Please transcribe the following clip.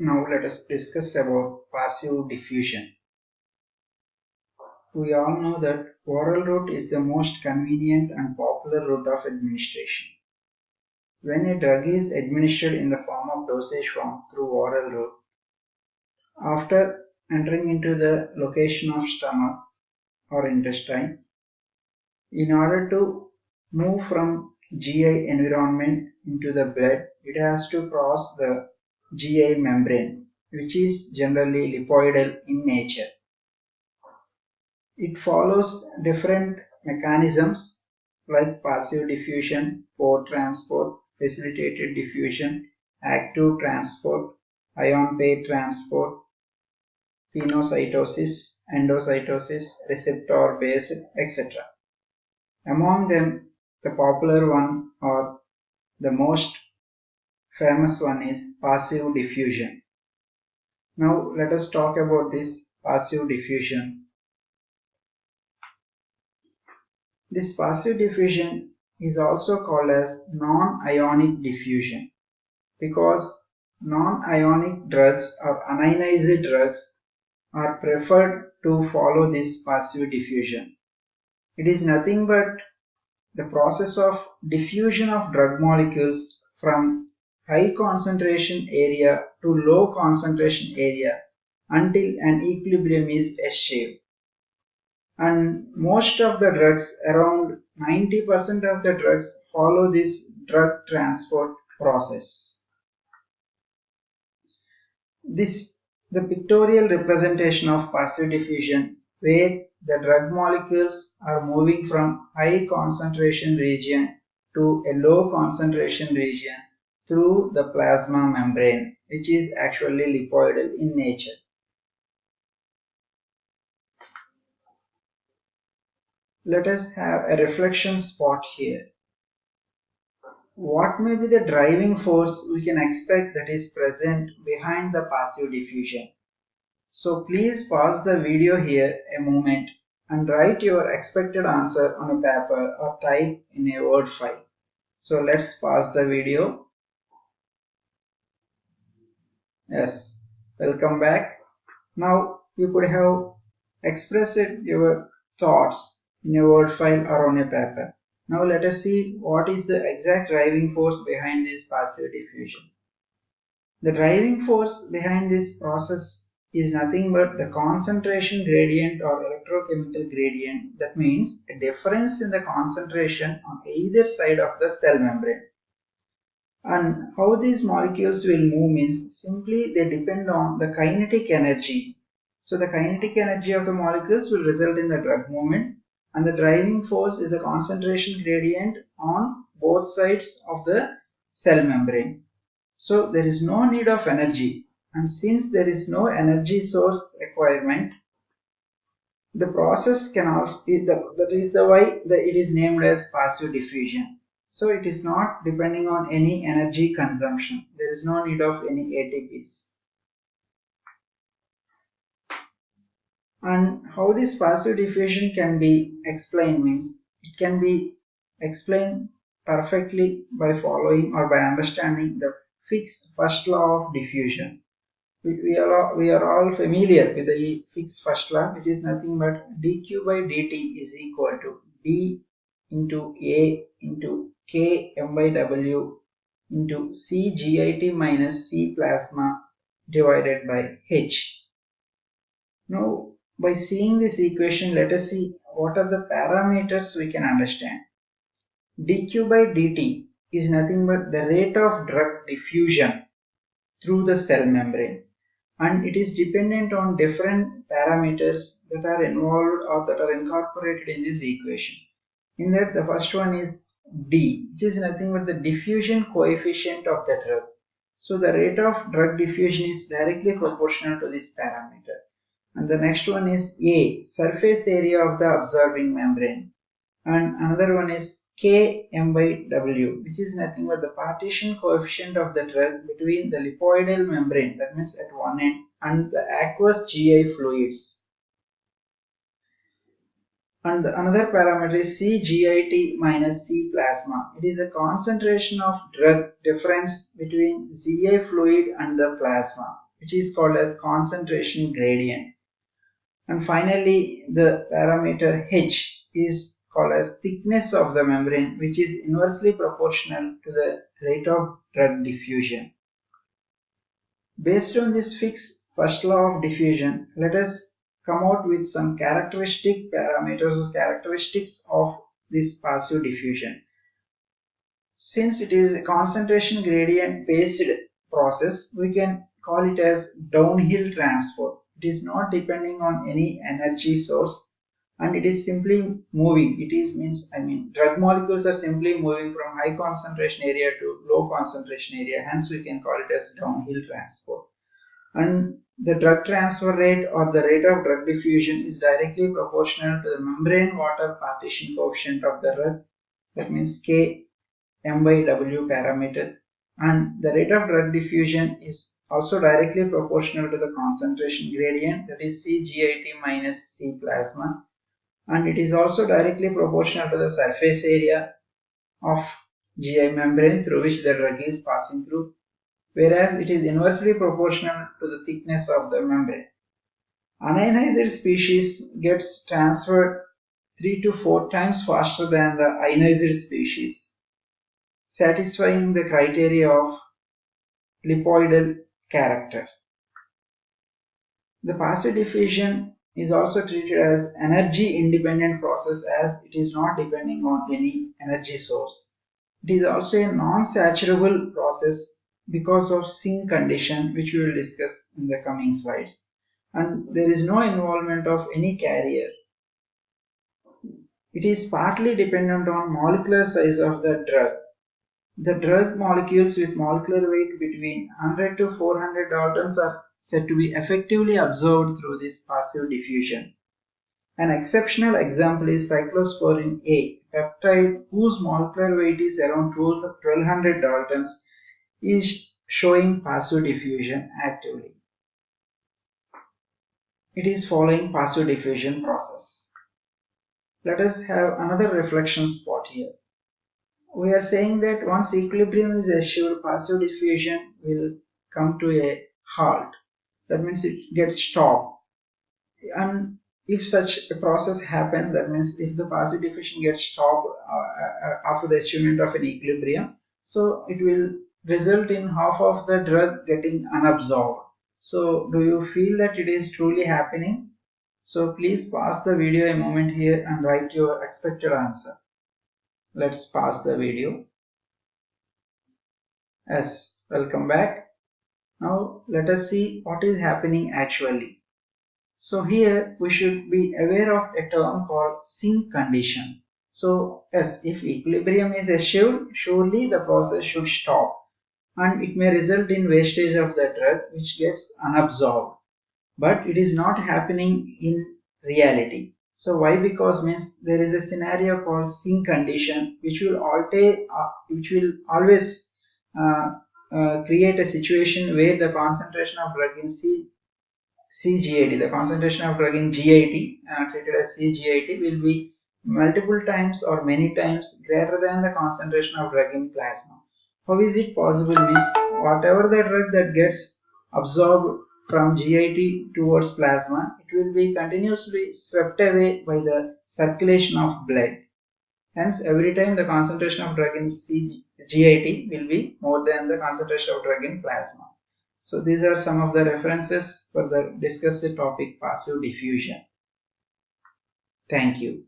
Now let us discuss about passive diffusion. We all know that oral route is the most convenient and popular route of administration. When a drug is administered in the form of dosage form through oral route, after entering into the location of stomach or intestine, in order to move from GI environment into the blood, it has to cross the GI membrane, which is generally lipoidal in nature. It follows different mechanisms like passive diffusion, pore transport, facilitated diffusion, active transport, ion pair transport, pinocytosis, endocytosis, receptor based, etc. Among them, the popular one or the most famous one is passive diffusion. Now let us talk about this passive diffusion. This passive diffusion is also called as non-ionic diffusion because non-ionic drugs or unionized drugs are preferred to follow this passive diffusion. It is nothing but the process of diffusion of drug molecules from high concentration area to low concentration area until an equilibrium is achieved. And most of the drugs, around 90% of the drugs, follow this drug transport process. The pictorial representation of passive diffusion, where the drug molecules are moving from high concentration region to a low concentration region through the plasma membrane, which is actually lipoidal in nature. Let us have a reflection spot here. What may be the driving force we can expect that is present behind the passive diffusion? So please pause the video here a moment and write your expected answer on a paper or type in a Word file. So let's pause the video. Yes, welcome back. Now you could have expressed your thoughts in a Word file or on a paper. Now let us see what is the exact driving force behind this passive diffusion. The driving force behind this process is nothing but the concentration gradient or electrochemical gradient. That means a difference in the concentration on either side of the cell membrane. And how these molecules will move means simply they depend on the kinetic energy. So the kinetic energy of the molecules will result in the drug movement, and the driving force is the concentration gradient on both sides of the cell membrane. So there is no need of energy, and since there is no energy source requirement, the process can also that is the why it is named as passive diffusion. So it is not depending on any energy consumption. There is no need of any ATPs. And how this passive diffusion can be explained means it can be explained perfectly by following or by understanding the Fick's first law of diffusion. We are all familiar with the Fick's first law, which is nothing but dq by dt is equal to d into A into K m by W into C GIT minus C plasma divided by H. Now, by seeing this equation, let us see what are the parameters we can understand. dq by dt is nothing but the rate of drug diffusion through the cell membrane, and it is dependent on different parameters that are involved or that are incorporated in this equation. In that, the first one is D, which is nothing but the diffusion coefficient of the drug. So the rate of drug diffusion is directly proportional to this parameter. And the next one is A, surface area of the absorbing membrane. And another one is K m by W, which is nothing but the partition coefficient of the drug between the lipoidal membrane, that means at one end, and the aqueous GI fluids. And another parameter is C GIT minus C plasma. It is a concentration of drug difference between GI fluid and the plasma. which is called as concentration gradient. And finally, the parameter H is called as thickness of the membrane, which is inversely proportional to the rate of drug diffusion. Based on this fixed first law of diffusion, let us come out with some characteristic parameters or characteristics of this passive diffusion. Since it is a concentration gradient based process, we can call it as downhill transfer. It is not depending on any energy source and it is simply moving. Drug molecules are simply moving from high concentration area to low concentration area. Hence, we can call it as downhill transfer. And the drug transfer rate or the rate of drug diffusion is directly proportional to the membrane water partition coefficient of the drug. That means K M by W parameter, and the rate of drug diffusion is also directly proportional to the concentration gradient, that is CGIT minus C plasma, and it is also directly proportional to the surface area of GI membrane through which the drug is passing through, whereas it is inversely proportional to the thickness of the membrane. Unionized species gets transferred 3 to 4 times faster than the ionized species, satisfying the criteria of lipoidal character. The passive diffusion is also treated as energy independent process as it is not depending on any energy source. It is also a non-saturable process because of sink condition, which we will discuss in the coming slides, and there is no involvement of any carrier. It is partly dependent on molecular size of the drug. The drug molecules with molecular weight between 100 to 400 daltons are said to be effectively absorbed through this passive diffusion. An exceptional example is cyclosporin A, peptide whose molecular weight is around 1200 daltons, is showing passive diffusion actively. It is following passive diffusion process. Let us have another reflection spot here. We are saying that once equilibrium is achieved, passive diffusion will come to a halt. That means it gets stopped. And if such a process happens, that means if the passive diffusion gets stopped after the achievement of an equilibrium, so it will result in half of the drug getting unabsorbed. So do you feel that it is truly happening? So please pause the video a moment here and write your expected answer. Let's pause the video. Yes, welcome back. Now let us see what is happening actually. So here we should be aware of a term called sink condition. So yes, if equilibrium is achieved, surely the process should stop and it may result in wastage of the drug which gets unabsorbed. But it is not happening in reality. So why? Because means there is a scenario called sink condition which will always create a situation where the concentration of drug in CGIT, the concentration of drug in GIT treated as CGIT will be multiple times or many times greater than the concentration of drug in plasma. How is it possible? Means whatever the drug that gets absorbed from GIT towards plasma, it will be continuously swept away by the circulation of blood. Hence, every time the concentration of drug in GIT will be more than the concentration of drug in plasma. So these are some of the references for the discussed topic passive diffusion. Thank you.